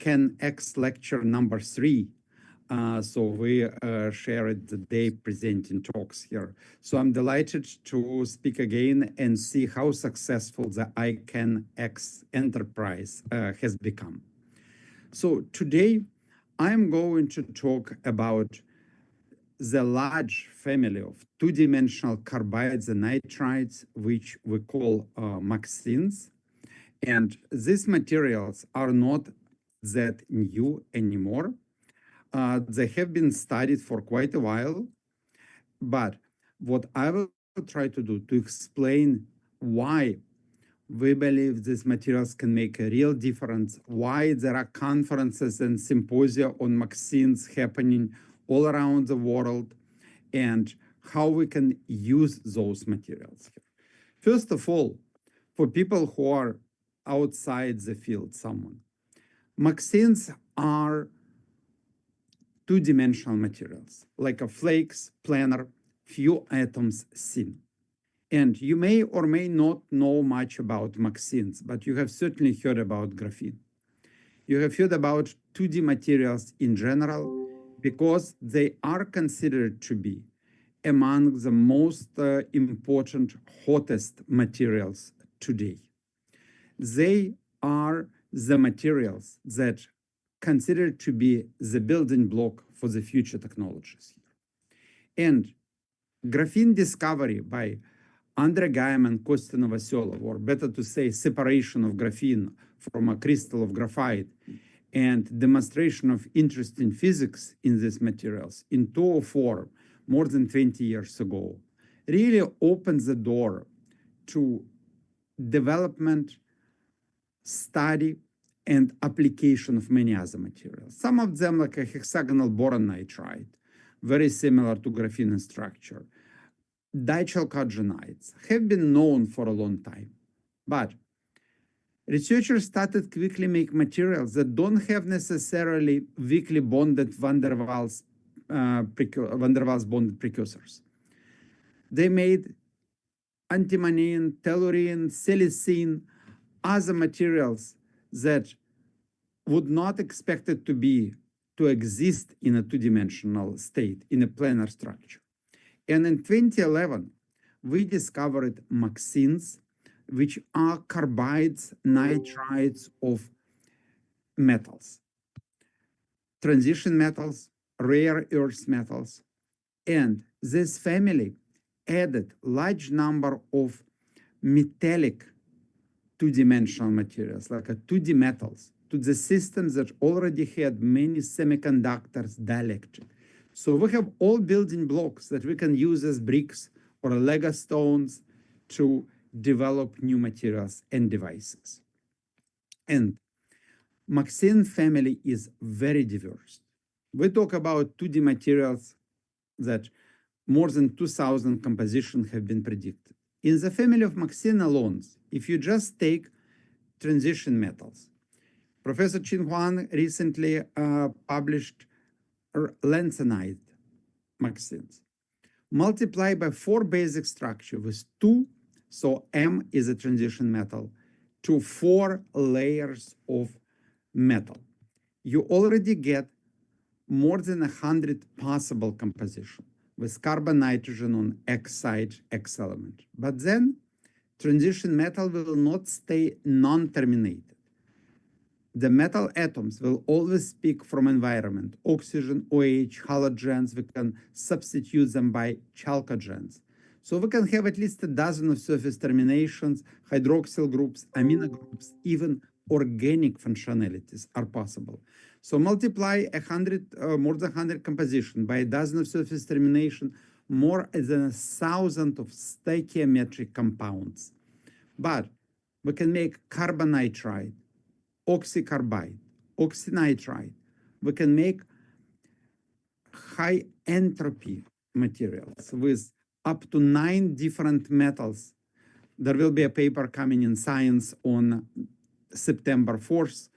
iCanX lecture number 3. So we shared the day presenting talks here. So I'm delighted to speak again and see how successful the iCanX enterprise has become. So today I'm going to talk about the large family of two-dimensional carbides and nitrides, which we call MXenes. And these materials are not that new anymore. They have been studied for quite a while. But what I will try to do to explain why we believe these materials can make a real difference, why there are conferences and symposia on MXenes happening all around the world, and how we can use those materials. First of all, for people who are outside the field, MXenes are two-dimensional materials, like a flakes, planar, few atoms thin. And you may or may not know much about MXenes, but you have certainly heard about graphene. You have heard about 2D materials in general, because they are considered to be among the most important, hottest materials today. They are the materials that considered to be the building block for the future technologies here. And graphene discovery by Andrei Gaim and Kostya Novoselov, or better to say, separation of graphene from a crystal of graphite, and demonstration of interesting physics in these materials in 2004, more than 20 years ago, really opened the door to development, study, and application of many other materials. Some of them, like a hexagonal boron nitride, very similar to graphene in structure. Dichalcogenides have been known for a long time, but researchers started quickly make materials that don't have necessarily weakly bonded van der Waals bonded precursors. They made antimony, tellurine, silicene, other materials that would not expect it to exist in a two-dimensional state, in a planar structure. And in 2011, we discovered MXenes, which are carbides, nitrides of metals, transition metals, rare earth metals. And this family added large number of metallic two-dimensional materials, like a 2D metals, to the systems that already had many semiconductors dielectric. So we have all building blocks that we can use as bricks or Lego stones to develop new materials and devices. And MXene family is very diverse. We talk about 2D materials that more than 2,000 compositions have been predicted. In the family of MXene alone, if you just take transition metals, Professor Qin Huang recently published lanthanide MXenes. Multiply by 4 basic structure with 2, so M is a transition metal, to 4 layers of metal. You already get more than 100 possible compositions with carbon nitrogen on X side, X element. But then transition metal will not stay non-terminated. The metal atoms will always speak from environment, oxygen, OH, halogens. We can substitute them by chalcogens. So we can have at least a dozen of surface terminations, hydroxyl groups, amino groups, even organic functionalities are possible. So multiply more than 100 composition by a dozen of surface termination, more than 1,000 of stoichiometric compounds. But we can make carbon nitride, oxycarbide, oxynitride. We can make high-entropy materials with up to 9 different metals. There will be a paper coming in Science on September 4th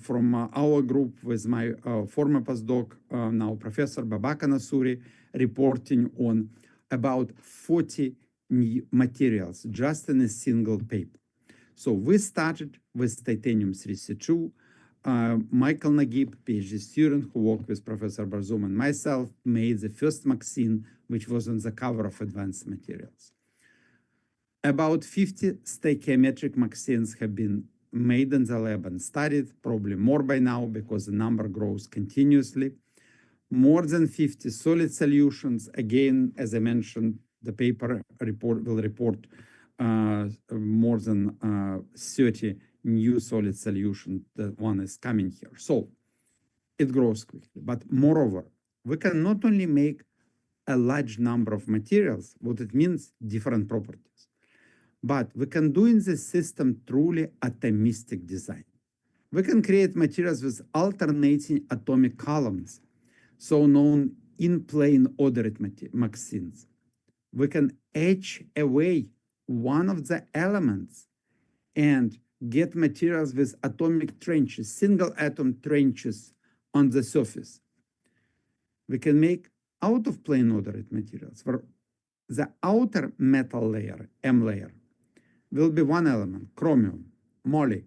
from our group with my former postdoc, now Professor Babak Nasuri, reporting on about 40 new materials just in a single paper. So we started with titanium 3C2, Michael Nagib, PhD student who worked with Professor Barzoum and myself, made the first MXene, which was on the cover of Advanced Materials. About 50 stoichiometric MXenes have been made in the lab and studied, probably more by now because the number grows continuously. More than 50 solid solutions. Again, as I mentioned, the paper will report more than 30 new solid solutions. The one is coming here. So it grows quickly. But moreover, we can not only make a large number of materials, what it means, different properties, but we can do in this system truly atomistic design. We can create materials with alternating atomic columns, so known in-plane ordered MXenes. We can etch away one of the elements and get materials with atomic trenches, single atom trenches on the surface. We can make out-of-plane ordered materials where the outer metal layer, M layer, will be one element, chromium, moly,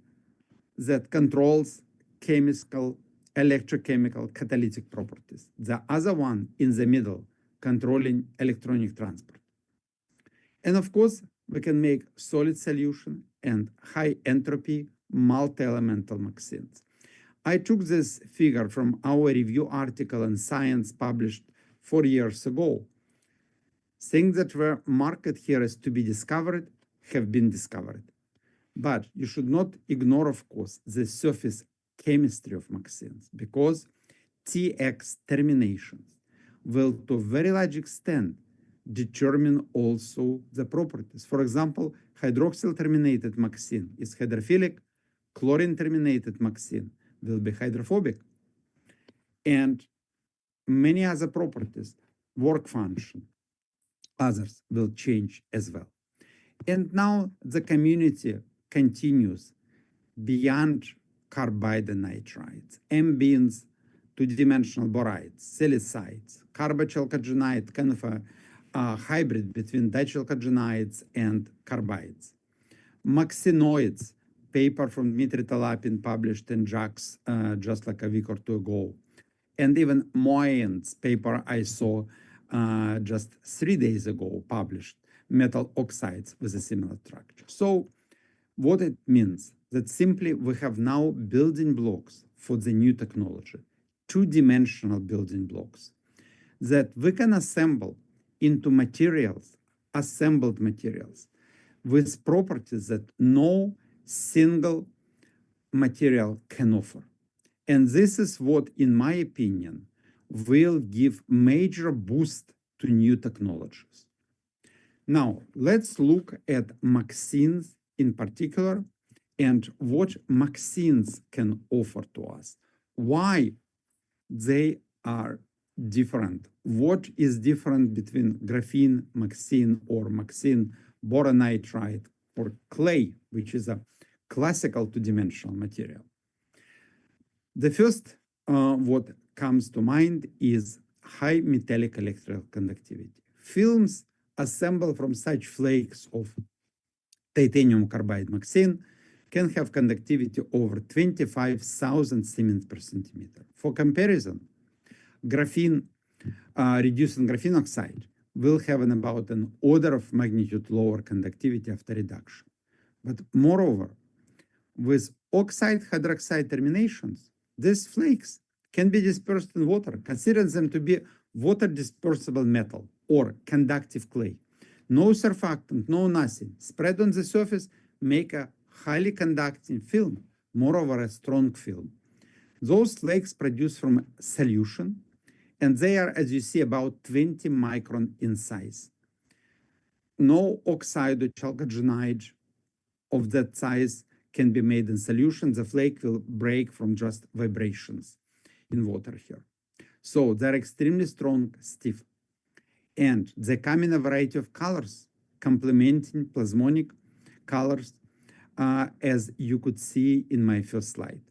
that controls chemical, electrochemical, catalytic properties. The other one in the middle, controlling electronic transport. And of course, we can make solid solution and high entropy multi-elemental MXenes. I took this figure from our review article in Science published 4 years ago. Things that were marked here as to be discovered have been discovered. But you should not ignore, of course, the surface chemistry of MXenes, because TX terminations will, to a very large extent, determine also the properties. For example, hydroxyl-terminated MXene is hydrophilic, chlorine-terminated MXene will be hydrophobic, and many other properties, work function, others will change as well. And now the community continues beyond carbide and nitrides, ambenes, two-dimensional borides, silicides, carbochalcogenide, kind of a hybrid between dichalcogenides and carbides. MXenoids, paper from Dmitry Talapin published in JACS just like a week or two ago. And even Moyen's paper I saw just 3 days ago published, metal oxides with a similar structure. So what it means, that simply we have now building blocks for the new technology, two-dimensional building blocks, that we can assemble into materials, assembled materials, with properties that no single material can offer. And this is what, in my opinion, will give major boost to new technologies. Now, let's look at MXenes in particular and what MXenes can offer to us. Why they are different. What is different between graphene MXene or MXene boronitride or clay, which is a classical two-dimensional material? The first what comes to mind is high metallic electrical conductivity. Films assembled from such flakes of titanium carbide MXene can have conductivity over 25,000 Siemens per centimeter. For comparison, graphene, reducing graphene oxide will have about an order of magnitude lower conductivity after reduction. But moreover, with oxide hydroxide terminations, these flakes can be dispersed in water. Consider them to be water dispersible metal or conductive clay. No surfactant, no nothing. Spread on the surface, make a highly conducting film, moreover a strong film. Those flakes produce from solution, and they are, as you see, about 20 micron in size. No oxide or chalcogenide of that size can be made in solution. The flake will break from just vibrations in water here. So they're extremely strong, stiff. And they come in a variety of colors, complementing plasmonic colors, as you could see in my first slide.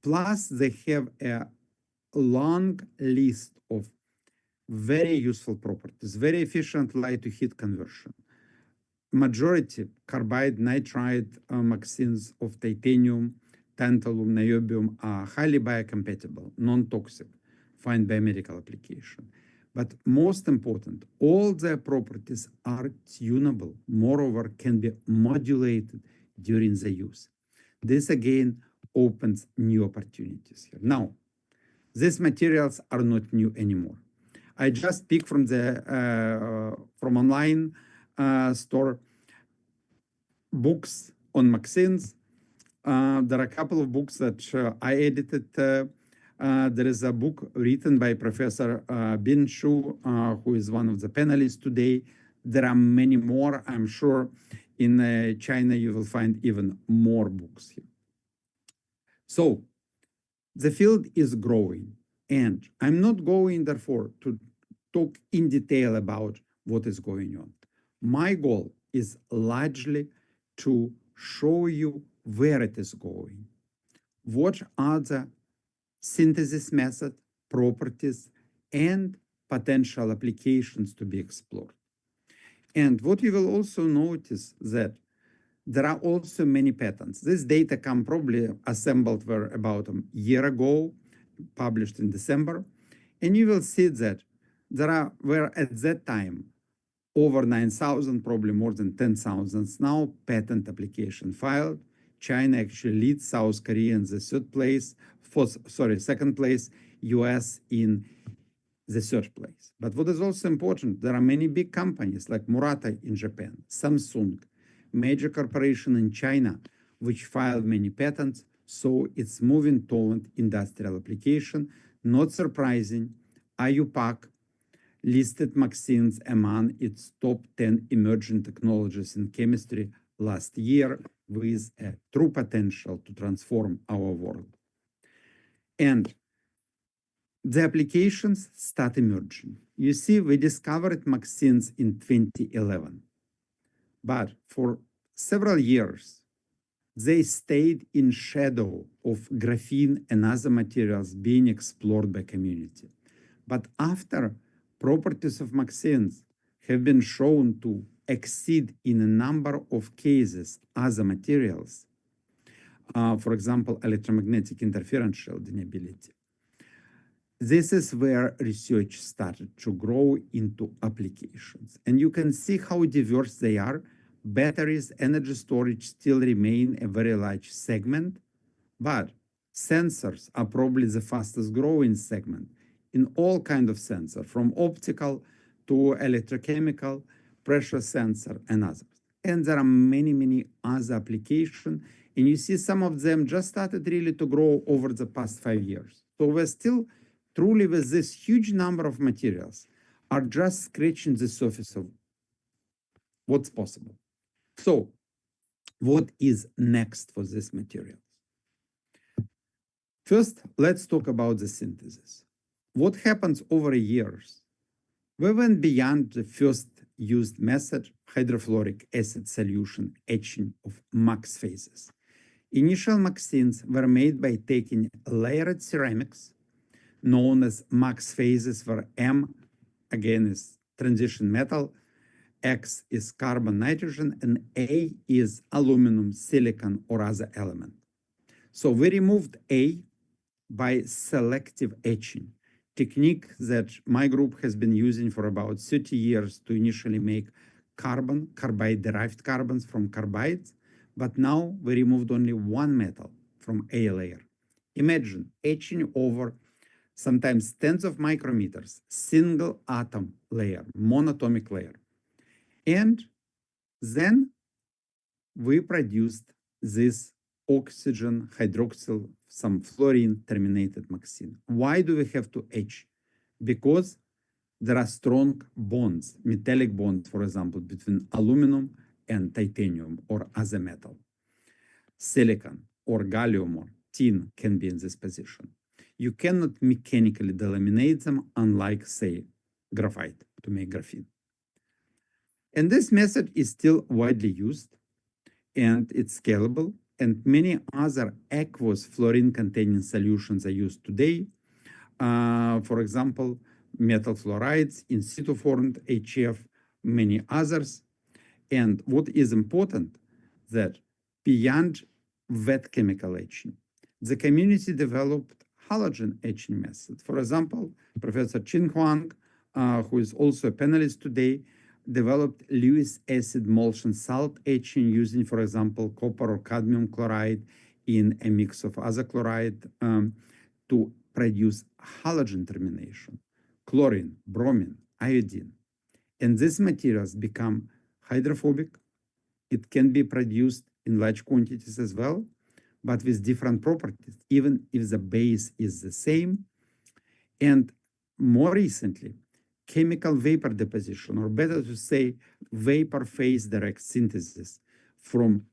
Plus, they have a long list of very useful properties, very efficient light to heat conversion. Majority carbide, nitride MXenes of titanium tantalum, niobium are highly biocompatible, non-toxic, fine biomedical application. But most important, all their properties are tunable, moreover, can be modulated during the use. This again opens new opportunities here. Now, these materials are not new anymore. I just picked from the from online store books on MXenes. There are a couple of books that I edited. There is a book written by Professor Bin Shu, who is one of the panelists today. There are many more. I'm sure in China you will find even more books here. So the field is growing, and I'm not going, therefore, to talk in detail about what is going on. My goal is largely to show you where it is going, what are the synthesis method, properties, and potential applications to be explored. And what you will also notice that there are also many patents. This data come probably assembled were about a year ago, published in December. And you will see that there were at that time over 9,000, probably more than 10,000 now patent application filed. China actually leads, South Korea in the second place, US in the third place. But what is also important, there are many big companies like Murata in Japan, Samsung, major corporation in China, which filed many patents. So it's moving toward industrial application. Not surprising, IUPAC listed MXenes among its top 10 emerging technologies in chemistry last year with a true potential to transform our world. And the applications start emerging. You see, we discovered MXenes in 2011. But for several years, they stayed in shadow of graphene and other materials being explored by community. But after properties of MXenes have been shown to exceed in a number of cases other materials, for example, electromagnetic interference shielding ability, this is where research started to grow into applications. And you can see how diverse they are. Batteries, energy storage still remain a very large segment, but sensors are probably the fastest growing segment in all kinds of sensors, from optical to electrochemical, pressure sensor, and others. And there are many, many other applications. And you see some of them just started really to grow over the past 5 years. So we're still truly with this huge number of materials are just scratching the surface of what's possible. So what is next for this material? First, let's talk about the synthesis. What happens over years? We went beyond the first used method, hydrofluoric acid solution etching of MUX phases. Initial MXenes were made by taking layered ceramics, known as MUX phases, where M, again, is transition metal, X is carbon, nitrogen, and A is aluminum, silicon, or other element. So we removed A by selective etching, technique that my group has been using for about 30 years to initially make carbide-derived carbons from carbides, but now we removed only one metal from A layer. Imagine etching over sometimes tens of micrometers, single atom layer, monatomic layer. And then we produced this oxygen hydroxyl, some fluorine terminated MXene. Why do we have to etch? Because there are strong bonds, metallic bonds, for example, between aluminum and titanium or other metal. Silicon or gallium or tin can be in this position. You cannot mechanically delaminate them, unlike, say, graphite to make graphene. And this method is still widely used, and it's scalable, and many other aqueous fluorine-containing solutions are used today. For example, metal fluorides, in situ formed HF, many others. And what is important, that beyond wet chemical etching. The community developed halogen etching method. For example, Professor Qin Huang, who is also a panelist today, developed Lewis acid molten salt etching using, for example, copper or cadmium chloride in a mix of other chloride to produce halogen termination, chlorine, bromine, iodine. And these materials become hydrophobic. It can be produced in large quantities as well, but with different properties, even if the base is the same. And more recently, chemical vapor deposition, or better to say, vapor phase direct synthesis from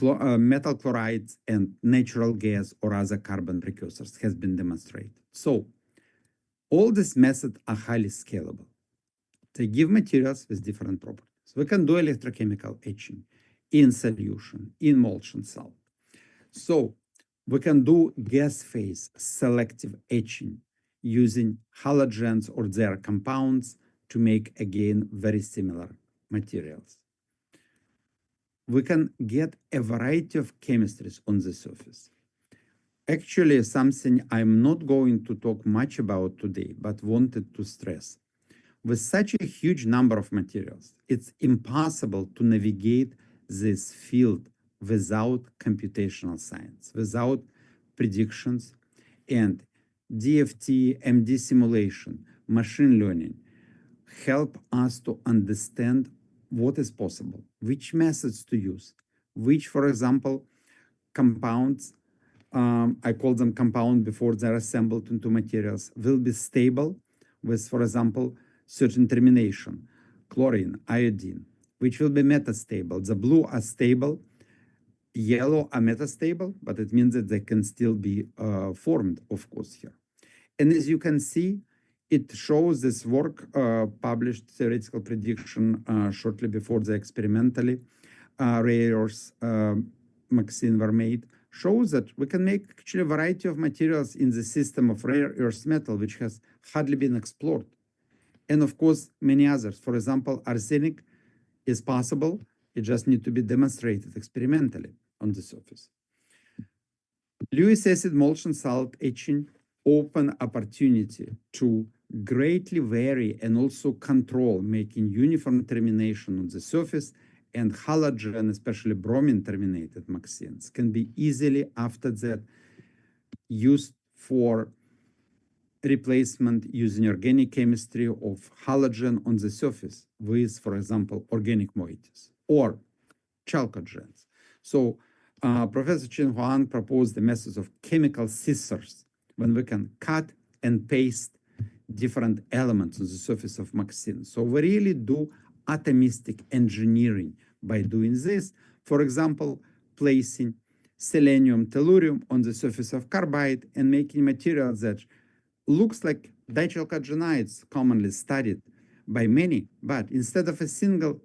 metal chlorides and natural gas or other carbon precursors has been demonstrated. So all these methods are highly scalable. They give materials with different properties. We can do electrochemical etching in solution, in molten salt. So we can do gas phase selective etching using halogens or their compounds to make, again, very similar materials. We can get a variety of chemistries on the surface. Actually, something I'm not going to talk much about today, but wanted to stress. With such a huge number of materials, it's impossible to navigate this field without computational science, without predictions, and DFT, MD simulation, machine learning help us to understand what is possible, which methods to use, which, for example, compounds, I call them compound before they're assembled into materials, will be stable with, for example, certain termination, chlorine, iodine, which will be metastable. The blue are stable, yellow are metastable, but it means that they can still be formed, of course, here. And as you can see, it shows this work published theoretical prediction shortly before the experimentally rare earths MXene were made, shows that we can make actually a variety of materials in the system of rare earth metal, which has hardly been explored. And of course, many others. For example, arsenic is possible. It just needs to be demonstrated experimentally on the surface. Lewis acid molten salt etching open opportunity to greatly vary and also control, making uniform termination on the surface, and halogen, especially bromine terminated MXenes, can be easily after that used for replacement using organic chemistry of halogen on the surface with, for example, organic moieties or chalcogens. So Professor Qin Huang proposed the methods of chemical scissors, when we can cut and paste different elements on the surface of MXene. So we really do atomistic engineering by doing this. For example, placing selenium, tellurium on the surface of carbide and making materials that looks like dichalcogenides commonly studied by many, but instead of a single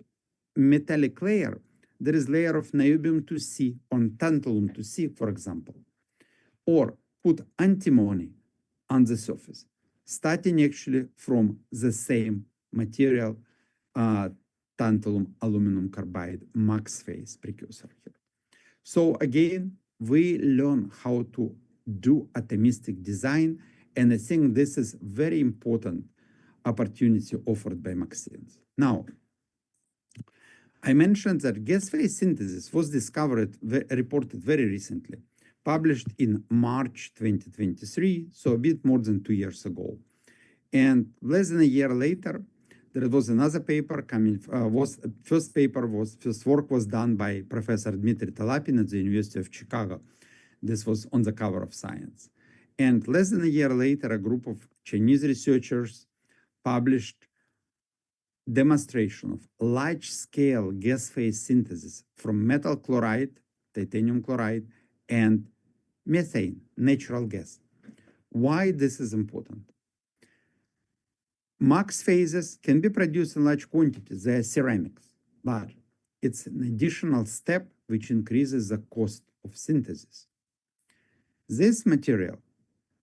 metallic layer, there is layer of niobium 2C on tantalum 2C, for example, or put antimony on the surface, starting actually from the same material, tantalum aluminum carbide max phase precursor here. So again, we learn how to do atomistic design, and I think this is very important opportunity offered by MXenes. Now, I mentioned that gas phase synthesis was reported very recently, published in March 2023, so a bit more than 2 years ago. And less than a year later, there was another paper coming, first work was done by Professor Dmitry Talapin at the University of Chicago. This was on the cover of Science. And less than a year later, a group of Chinese researchers published demonstration of large-scale gas phase synthesis from metal chloride, titanium chloride, and methane, natural gas. Why this is important? Max phases can be produced in large quantities. They are ceramics, but it's an additional step which increases the cost of synthesis. This material,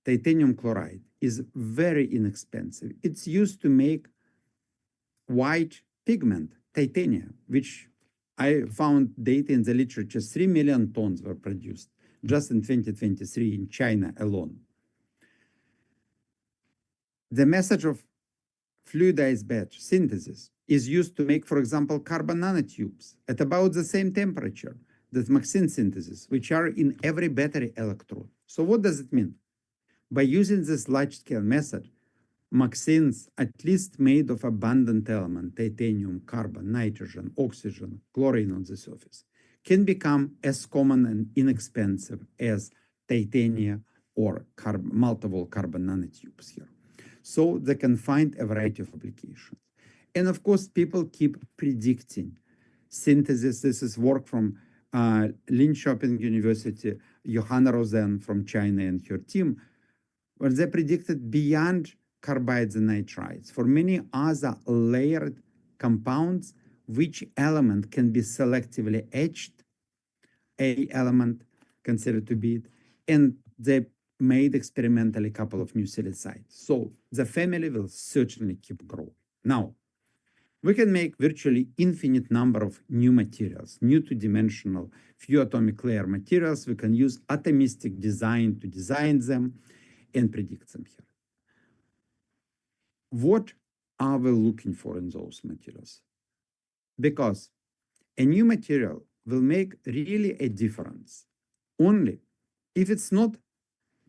titanium chloride, is very inexpensive. It's used to make white pigment, titanium, which I found data in the literature, 3 million tons were produced just in 2023 in China alone. The method of fluidized batch synthesis is used to make, for example, carbon nanotubes at about the same temperature that MXene synthesis, which are in every battery electrode. So what does it mean? By using this large-scale method, MXenes, at least made of abundant element, titanium, carbon, nitrogen, oxygen, chlorine on the surface, can become as common and inexpensive as titanium or multiple carbon nanotubes here. So they can find a variety of applications. And of course, people keep predicting synthesis. This is work from Linköping University, Johanna Rosen from China and her team, where they predicted beyond carbides and nitrides for many other layered compounds, which element can be selectively etched, a element considered to be it, and they made experimentally a couple of new silicides. So the family will certainly keep growing. Now, we can make virtually infinite number of new materials, new two-dimensional, few atomic layer materials. We can use atomistic design to design them and predict them here. What are we looking for in those materials? Because a new material will make really a difference only if it's not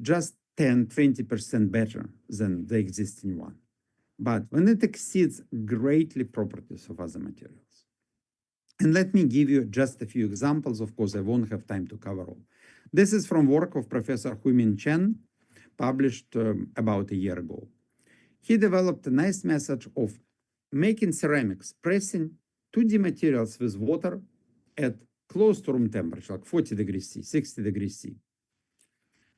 just 10, 20% better than the existing one, but when it exceeds greatly properties of other materials. And let me give you just a few examples. Of course, I won't have time to cover all. This is from work of Professor Huimin Chen, published about a year ago. He developed a nice method of making ceramics, pressing 2D materials with water at close to room temperature, like 40 degrees C, 60 degrees C.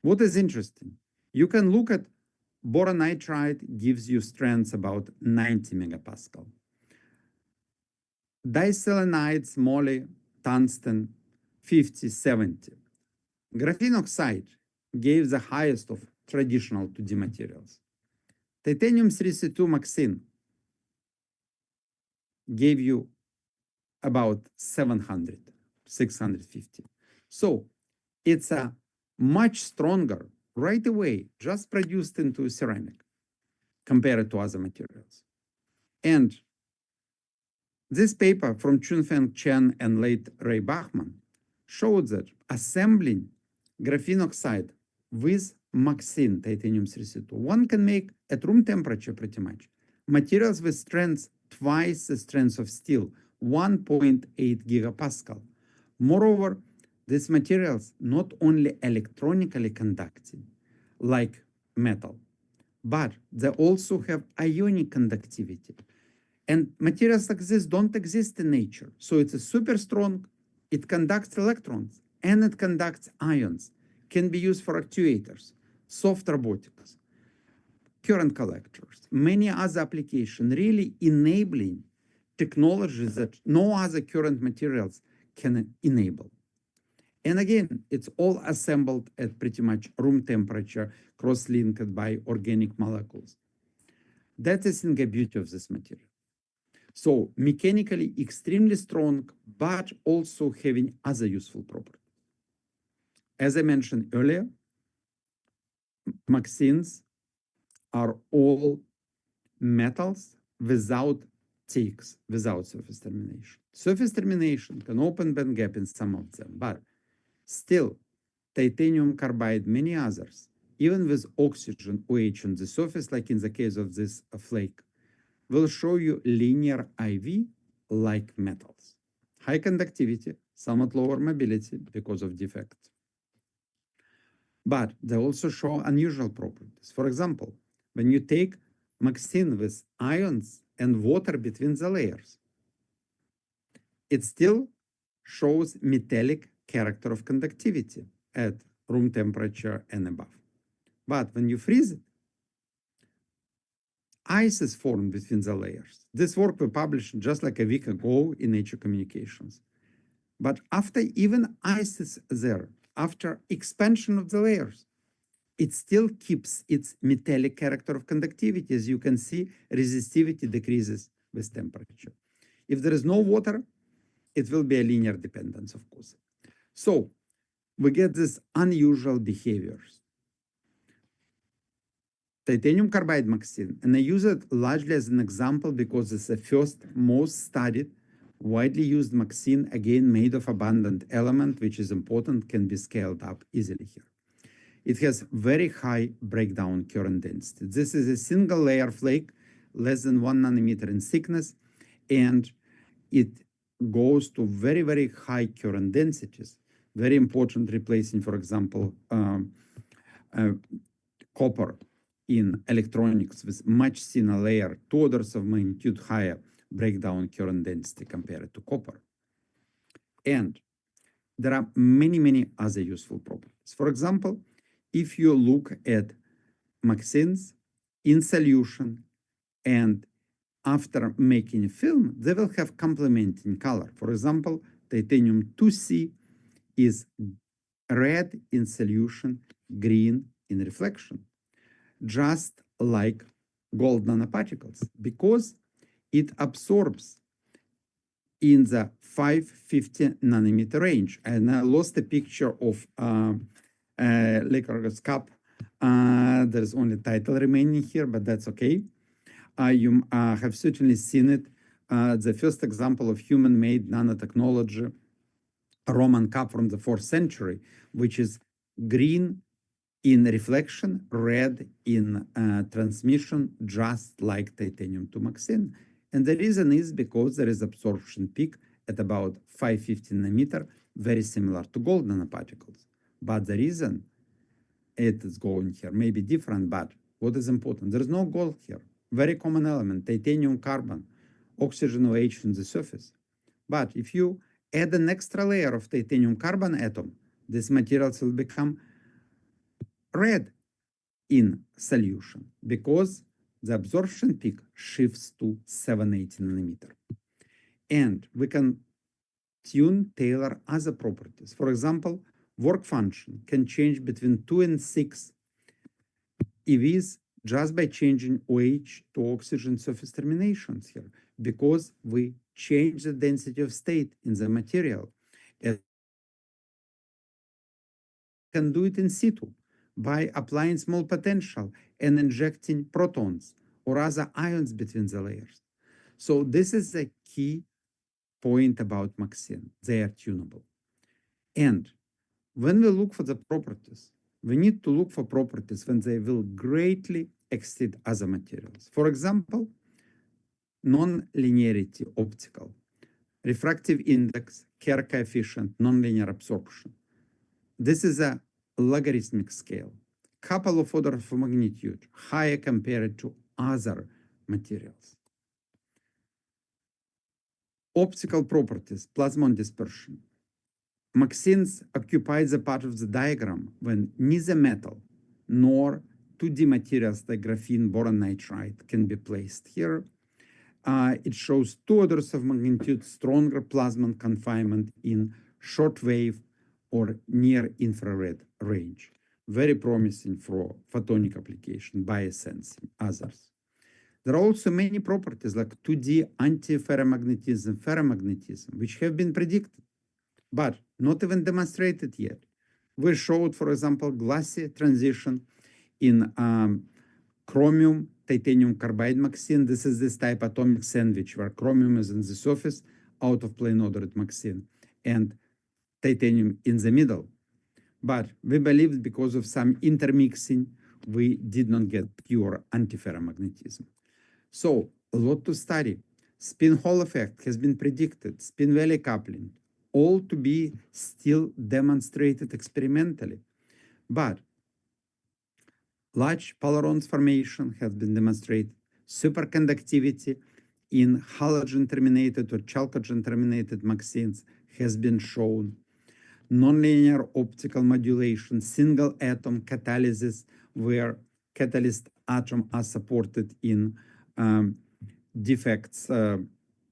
What is interesting, you can look at boronitride, gives you strengths about 90 megapascal. Diselenides, moly, tungsten, 50, 70. Graphene oxide gave the highest of traditional 2D materials. Titanium 3C2 MXene gave you about 700, 650. So it's a much stronger right away, just produced into ceramic compared to other materials. And this paper from Chunfeng Chen and late Ray Bachman showed that assembling graphene oxide with MXene, titanium 3C2, one can make at room temperature pretty much materials with strengths twice the strength of steel, 1.8 gigapascal. Moreover, these materials not only electronically conducting like metal, but they also have ionic conductivity. And materials like this don't exist in nature. So it's a super strong, it conducts electrons and it conducts ions, can be used for actuators, soft robotics, current collectors, many other applications, really enabling technologies that no other current materials can enable. And again, it's all assembled at pretty much room temperature, cross-linked by organic molecules. That is the beauty of this material. So mechanically extremely strong, but also having other useful properties. As I mentioned earlier, MXenes are all metals without takes, without surface termination. Surface termination can open band gap in some of them, but still, titanium carbide, many others, even with oxygen OH on the surface, like in the case of this flake, will show you linear IV like metals. High conductivity, somewhat lower mobility because of defects. But they also show unusual properties. For example, when you take MXene with ions and water between the layers, it still shows metallic character of conductivity at room temperature and above. But when you freeze it, ice is formed between the layers. This work we published just like a week ago in Nature Communications. But after even ice is there, after expansion of the layers, it still keeps its metallic character of conductivity. As you can see, resistivity decreases with temperature. If there is no water, it will be a linear dependence, of course. So we get these unusual behaviors. Titanium carbide MXene, and I use it largely as an example because it's the first, most studied, widely used MXene, again made of abundant element, which is important, can be scaled up easily here. It has very high breakdown current density. This is a single layer flake, less than 1 nanometer in thickness, and it goes to very, very high current densities. Very important, replacing, for example, copper in electronics with much thinner layer, 2 orders of magnitude higher breakdown current density compared to copper. And there are many, many other useful properties. For example, if you look at MXenes in solution and after making a film, they will have complementing color. For example, titanium 2C is red in solution, green in reflection, just like gold nanoparticles, because it absorbs in the 550 nanometer range. And I lost a picture of Laker's cup. There's only title remaining here, but that's okay. You have certainly seen it. The first example of human-made nanotechnology, a Roman cup from the 4th century, which is green in reflection, red in transmission, just like titanium 2 MXene. And the reason is because there is absorption peak at about 550 nanometer, very similar to gold nanoparticles. But the reason it is going here may be different, but what is important? There is no gold here. Very common element, titanium carbon, oxygen OH in the surface. But if you add an extra layer of titanium carbon atom, these materials will become red in solution because the absorption peak shifts to 780 nanometer. And we can tailor other properties. For example, work function can change between 2 and 6 EVs just by changing OH to oxygen surface terminations here, because we change the density of state in the material. And can do it in situ by applying small potential and injecting protons or other ions between the layers. So this is a key point about MXene. They are tunable. And when we look for the properties, we need to look for properties when they will greatly exceed other materials. For example, non-linearity optical, refractive index, Kerr coefficient, nonlinear absorption. This is a logarithmic scale, couple of orders of magnitude higher compared to other materials. Optical properties, plasmon dispersion. MXenes occupy the part of the diagram when neither metal nor 2D materials like graphene, boron, nitride can be placed here. It shows 2 orders of magnitude stronger plasmon confinement in short wave or near infrared range. Very promising for photonic application, biosensing, others. There are also many properties like 2D anti-ferromagnetism, ferromagnetism, which have been predicted, but not even demonstrated yet. We showed, for example, glassy transition in chromium, titanium carbide MXene. This is this type atomic sandwich where chromium is in the surface, out of plane ordered MXene, and titanium in the middle. But we believed because of some intermixing, we did not get pure antiferromagnetism. So a lot to study. Spin Hall effect has been predicted, spin valley coupling, all to be still demonstrated experimentally. But large polarons formation has been demonstrated, superconductivity in halogen-terminated or chalcogen-terminated MXenes has been shown, nonlinear optical modulation, single atom catalysis, where catalyst atoms are supported in defects,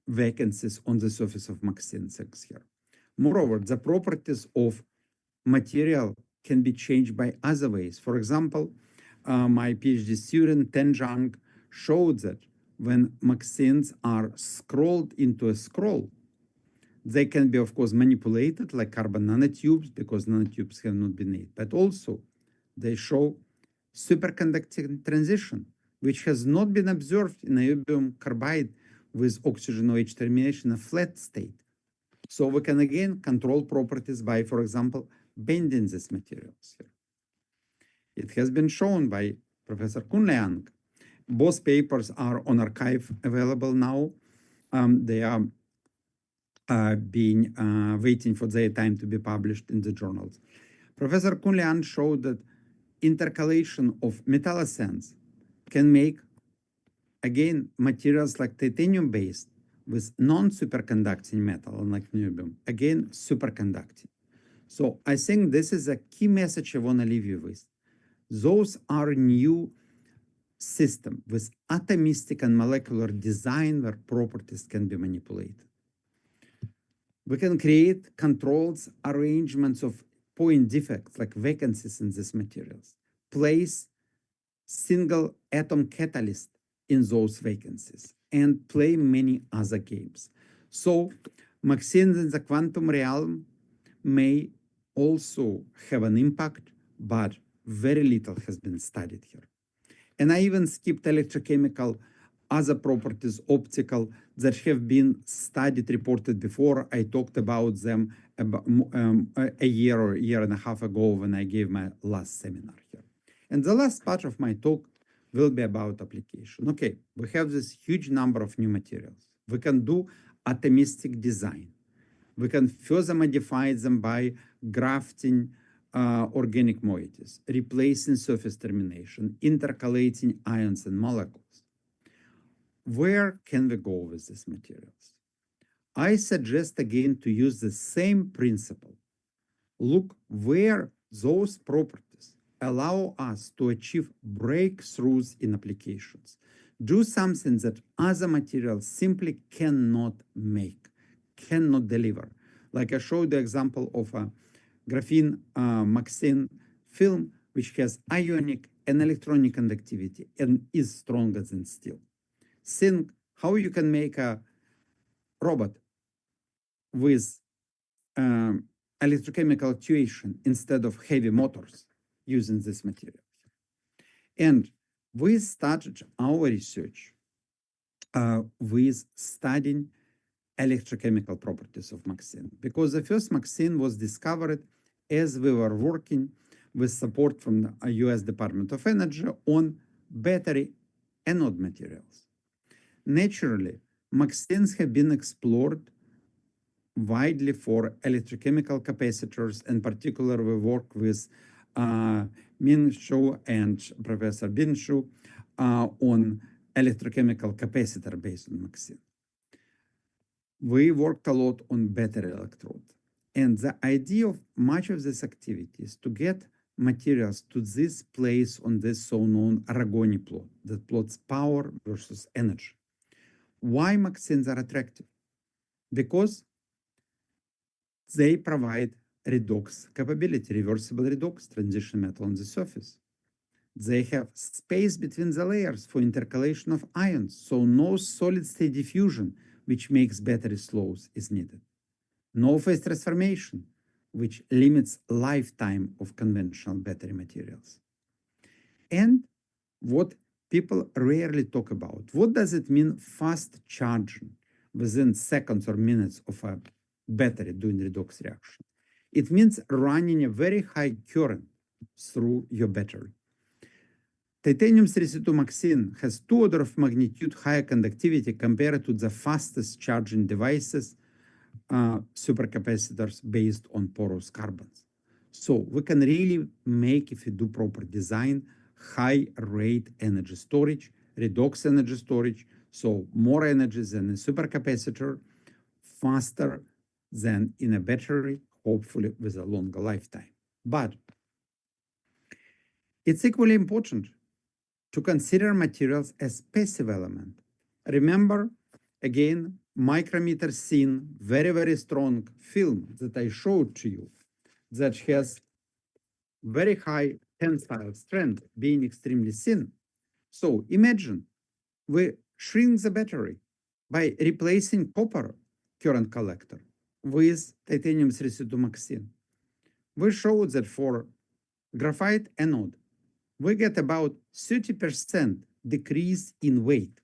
vacancies on the surface of MXene 6 here. Moreover, the properties of material can be changed by other ways. For example, my PhD student, Ten Zhang, showed that when MXenes are scrolled into a scroll, They can be, of course, manipulated like carbon nanotubes because nanotubes have not been made, but also they show superconducting transition, which has not been observed in niobium carbide with oxygen OH termination in a flat state. So we can again control properties by, for example, bending these materials here. It has been shown by Professor Kun-Liang. Both papers are on archive available now. They are waiting for their time to be published in the journals. Professor Kun-Liang showed that intercalation of metallocene can make, again, materials like titanium-based with non-superconducting metal, unlike niobium, again, superconducting. So I think this is a key message I want to leave you with. Those are new systems with atomistic and molecular design where properties can be manipulated. We can create controls, arrangements of point defects like vacancies in these materials, place single atom catalyst in those vacancies, and play many other games. So MXenes in the quantum realm may also have an impact, but very little has been studied here. And I even skipped electrochemical, other properties, optical, that have been studied, reported before. I talked about them about, a year or a year and a half ago when I gave my last seminar here. And the last part of my talk will be about application. Okay, we have this huge number of new materials. We can do atomistic design. We can further modify them by grafting organic moieties, replacing surface termination, intercalating ions and molecules. Where can we go with these materials? I suggest again to use the same principle. Look where those properties allow us to achieve breakthroughs in applications. Do something that other materials simply cannot make, cannot deliver. Like I showed the example of a graphene MXene film, which has ionic and electronic conductivity and is stronger than steel. Think how you can make a robot with electrochemical actuation instead of heavy motors using this material. And we started our research with studying electrochemical properties of MXene, because the first MXene was discovered as we were working with support from the US Department of Energy on battery anode materials. Naturally, MXenes have been explored widely for electrochemical capacitors. In particular, we work with Min-Shu and Professor Bin-Shu on electrochemical capacitor based on MXene. We worked a lot on battery electrode. And the idea of much of this activity is to get materials to this place on this so-known Aragoni plot that plots power versus energy. Why MXenes are attractive? Because they provide redox capability, reversible redox, transition metal on the surface. They have space between the layers for intercalation of ions, so no solid-state diffusion, which makes battery slows, is needed. No phase transformation, which limits lifetime of conventional battery materials. And what people rarely talk about, what does it mean fast charging within seconds or minutes of a battery doing redox reaction? It means running a very high current through your battery. Titanium-32 MXene has 2 orders of magnitude higher conductivity compared to the fastest charging devices, supercapacitors based on porous carbons. So we can really make, if we do proper design, high rate energy storage, redox energy storage, so more energy than a supercapacitor, faster than in a battery, hopefully with a longer lifetime. But it's equally important to consider materials as passive element. Remember, again, micrometer thin, very, very strong film that I showed to you that has very high tensile strength, being extremely thin. So imagine we shrink the battery by replacing copper current collector with titanium 332 MXene. We showed that for graphite anode, we get about 30% decrease in weight.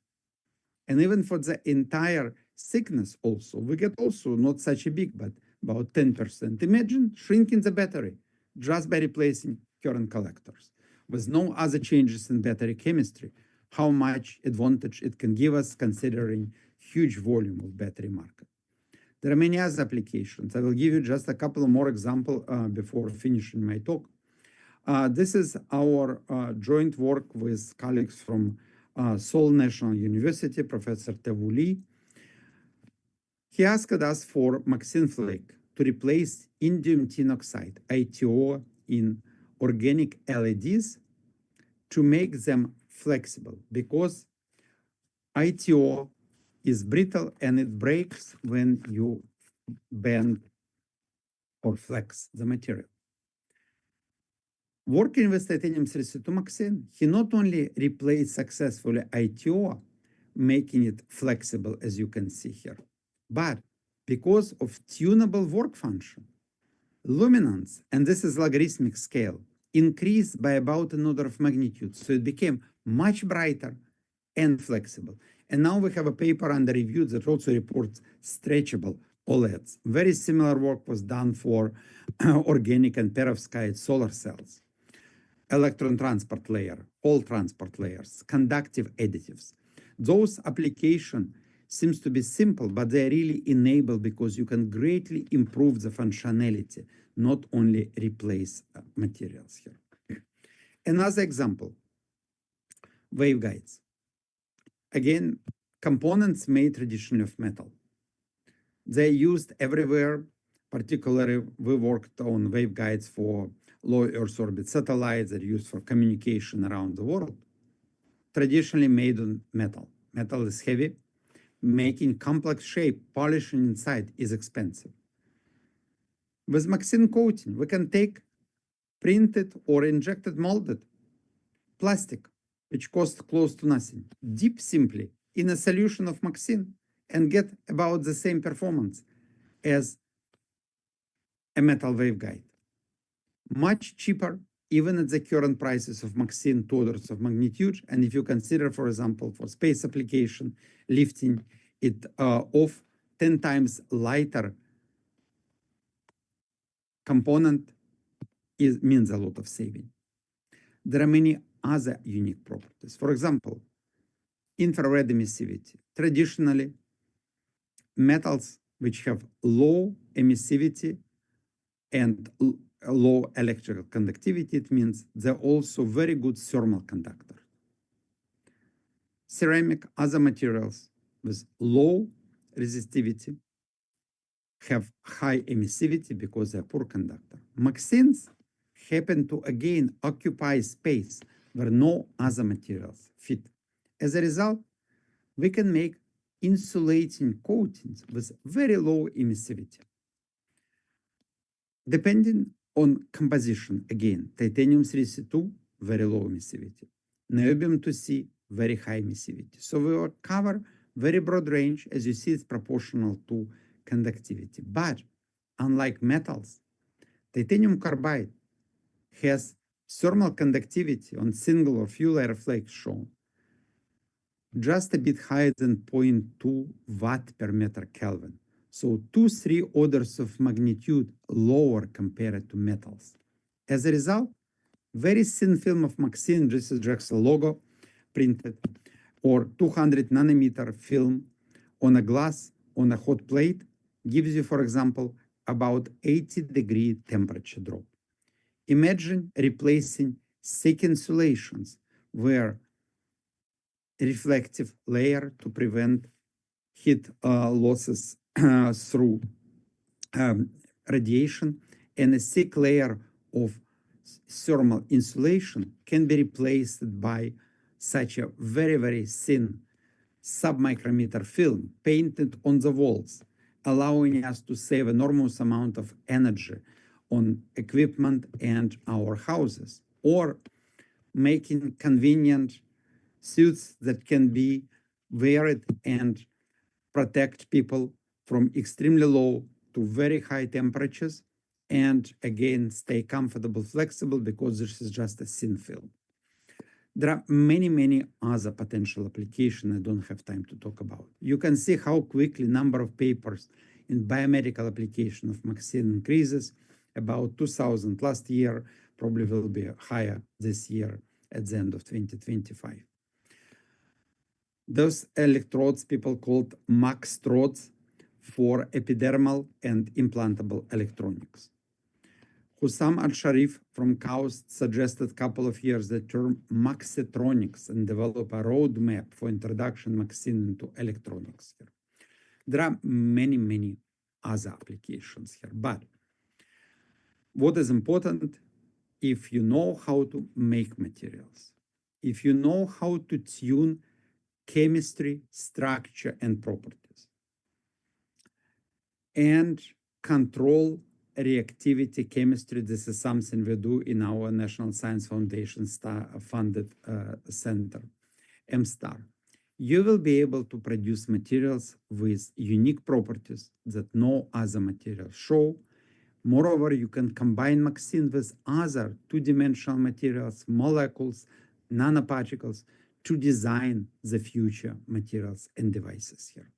And even for the entire thickness also, we get also not such a big, but about 10%. Imagine shrinking the battery just by replacing current collectors with no other changes in battery chemistry, how much advantage it can give us considering huge volume of battery market. There are many other applications. I will give you just a couple of more examples before finishing my talk. This is our joint work with colleagues from Seoul National University, Professor Tae-Woo Lee. He asked us for MXene flake to replace indium tin oxide, ITO, in organic LEDs to make them flexible, because ITO is brittle and it breaks when you bend or flex the material. Working with titanium 332 MXene, he not only replaced successfully ITO, making it flexible as you can see here, but because of tunable work function, luminance, and this is logarithmic scale, increased by about an order of magnitude. So it became much brighter and flexible. And now we have a paper under review that also reports stretchable OLEDs. Very similar work was done for organic and perovskite solar cells, electron transport layer, all transport layers, conductive additives. Those applications seems to be simple, but they really enable because you can greatly improve the functionality, not only replace materials here. Another example, waveguides. Again, components made traditionally of metal. They're used everywhere. Particularly, we worked on waveguides for low Earth orbit satellites that are used for communication around the world. Traditionally made on metal. Metal is heavy. Making complex shape, polishing inside is expensive. With MXene coating, we can take printed or injected molded plastic, which costs close to nothing, dip simply in a solution of MXene and get about the same performance as a metal waveguide. Much cheaper, even at the current prices of MXene, 2 orders of magnitude. And if you consider, for example, for space application, lifting it off 10 times lighter component means a lot of saving. There are many other unique properties. For example, infrared emissivity. Traditionally, metals which have low emissivity and low electrical conductivity, it means they're also very good thermal conductors. Ceramic, other materials with low resistivity have high emissivity because they're poor conductor. MXenes happen to again occupy space where no other materials fit. As a result, we can make insulating coatings with very low emissivity. Depending on composition, again, titanium 332, very low emissivity. Niobium 2C, very high emissivity. So we will cover very broad range. As you see, it's proportional to conductivity. But unlike metals, titanium carbide has thermal conductivity on single or few layer flakes shown just a bit higher than 0.2 watt per meter Kelvin. So 2-3 orders of magnitude lower compared to metals. As a result, very thin film of MXene, this is Drexel logo printed, or 200 nanometer film on a glass on a hot plate gives you, for example, about 80-degree temperature drop. Imagine replacing thick insulations where reflective layer to prevent heat losses through radiation, and a thick layer of thermal insulation can be replaced by such a very, very thin sub-micrometer film painted on the walls, allowing us to save enormous amount of energy on equipment and our houses, or making convenient suits that can be wear and protect people from extremely low to very high temperatures and again stay comfortable, flexible, because this is just a thin film. There are many, many other potential applications I don't have time to talk about. You can see how quickly number of papers in biomedical application of MXene increases. About 2,000 last year, probably will be higher this year at the end of 2025. Those electrodes people called MXtrodes for epidermal and implantable electronics. Hussam Al-Sharif from KAUST suggested a couple of years the term MXetronics and develop a roadmap for introduction MXene into electronics here. There are many, many other applications here, but what is important, if you know how to make materials, if you know how to tune chemistry, structure, and properties, and control reactivity chemistry, this is something we do in our National Science Foundation funded center, MSTAR. You will be able to produce materials with unique properties that no other materials show. Moreover, you can combine MXene with other two-dimensional materials, molecules, nanoparticles, to design the future materials and devices here.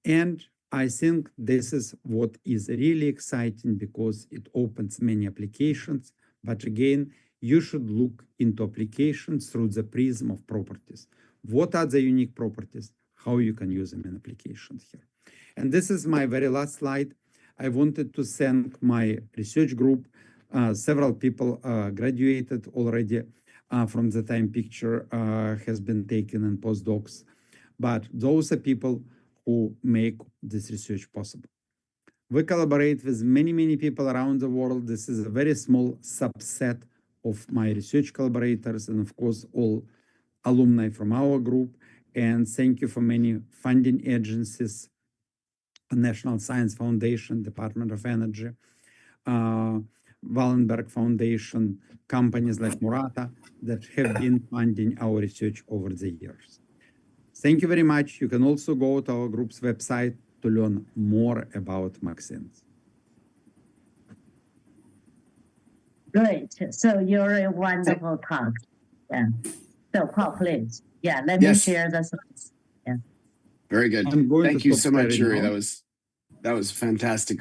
And I think this is what is really exciting because it opens many applications. But again, you should look into applications through the prism of properties. What are the unique properties? How you can use them in applications here. And this is my very last slide. I wanted to thank my research group. Several people graduated already from the time picture has been taken and postdocs. But those are people who make this research possible. We collaborate with many, many people around the world. This is a very small subset of my research collaborators and, of course, all alumni from our group. And thank you for many funding agencies, National Science Foundation, Department of Energy, Wallenberg Foundation, companies like Murata that have been funding our research over the years. Thank you very much. You can also go to our group's website to learn more about MXenes. Great. So you're a wonderful talk. Yeah. So Paul, please. Yeah, let me share the slides. Yeah. Very good. Thank you so much, Yuri. That was fantastic.